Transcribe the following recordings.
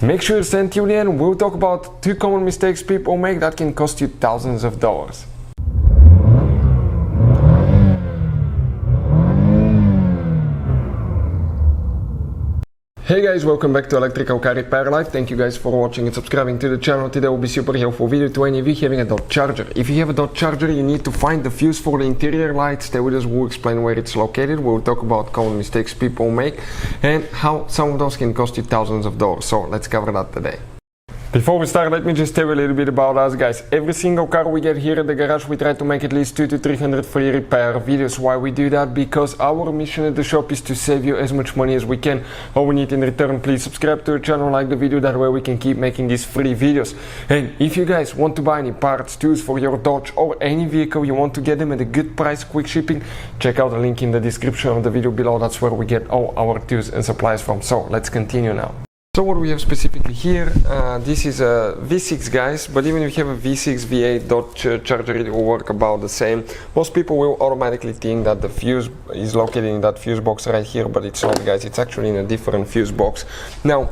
Make sure you stay tuned to the end. We'll talk about 2 common mistakes people make that can cost you thousands of dollars. Hey guys, welcome back to Electrical Car Repair Live. Thank you guys for watching and subscribing to the channel. Today will be super helpful video to any of you having a Dodge Charger. If you have a Dodge Charger, you need to find the fuse for the interior light. Stay with us, we'll explain where it's located. We'll talk about common mistakes people make and how some of those can cost you thousands of dollars. So let's cover that today. Before we start, let me just tell you a little bit about us, guys. Every single car we get here at the garage, we try to make at least 200 to 300 free repair videos. Why we do that? Because our mission at the shop is to save you as much money as we can. All we need in return, please subscribe to the channel, like the video, that way we can keep making these free videos. And if you guys want to buy any parts, tools for your Dodge or any vehicle, you want to get them at a good price, quick shipping, check out the link in the description of the video below. That's where we get all our tools and supplies from. So let's continue now. So what we have specifically here, this is a V6, guys, but even if you have a V6, V8 Dodge Charger, it will work about the same. Most people will automatically think that the fuse is located in that fuse box right here, but it's not, guys. It's actually in a different fuse box. Now,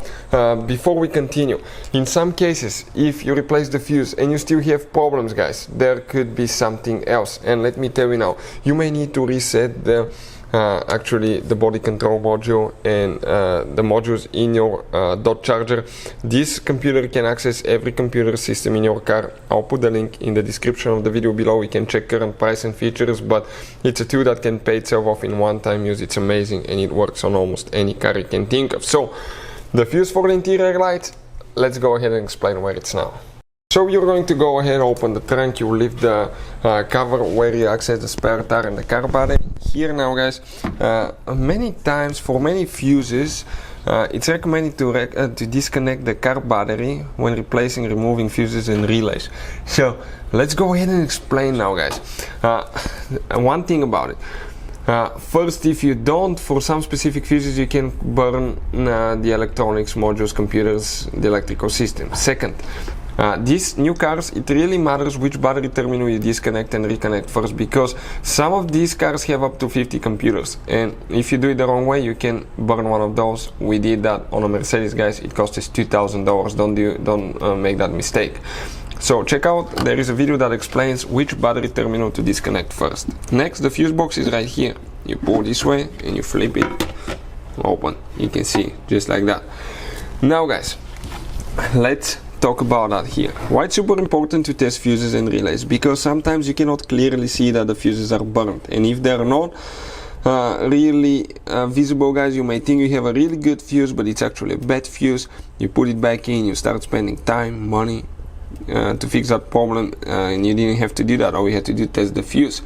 before we continue, in some cases, if you replace the fuse and you still have problems, guys, there could be something else. And let me tell you now, you may need to reset the actually the body control module and the modules in your Dodge Charger. This computer can access every computer system in your car. I'll put the link in the description of the video below. You can check current price and features, but it's a tool that can pay itself off in one-time use. It's amazing and it works on almost any car you can think of. So the fuse for the interior light, let's go ahead and explain where it's now. So you're going to go ahead, open the trunk, you lift the cover where you access the spare tire and the car body. Here now, guys, many times for many fuses, it's recommended to disconnect the car battery when removing fuses and relays. So let's go ahead and explain now, guys. One thing about it. First, if you don't, for some specific fuses, you can burn the electronics, modules, computers, the electrical system. Second, these new cars, it really matters which battery terminal you disconnect and reconnect first, because some of these cars have up to 50 computers, and if you do it the wrong way, you can burn one of those. We did that on a Mercedes, guys. It cost us $2,000. Don't make that mistake. So check out, there is a video that explains which battery terminal to disconnect first. Next, the fuse box is right here. You pull this way and you flip it open. You can see, just like that. Now, guys, let's talk about that here. Why it's super important to test fuses and relays? Because sometimes you cannot clearly see that the fuses are burnt, and if they're not really visible, guys, you may think you have a really good fuse, but it's actually a bad fuse. You put it back in, you start spending time, money to fix that problem, and you didn't have to do that. All you had to do is test the fuse.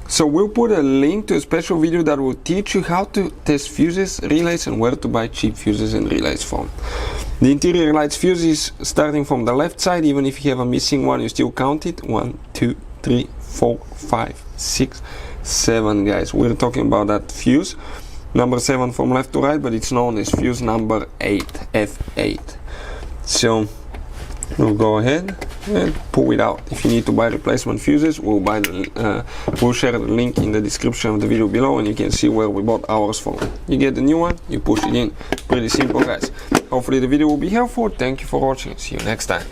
So we'll put a link to a special video that will teach you how to test fuses, relays, and where to buy cheap fuses and relays from. The interior lights fuse is starting from the left side. Even if you have a missing one, you still count it. 1, 2, 3, 4, 5, 6, 7, guys. We're talking about that fuse. Number 7 from left to right, but it's known as fuse number 8, F8. So we'll go ahead and pull it out. If you need to buy replacement fuses, we'll share the link in the description of the video below, and you can see where we bought ours from. You get the new one, you push it in. Pretty simple, guys. Hopefully the video will be helpful. Thank you for watching. See you next time.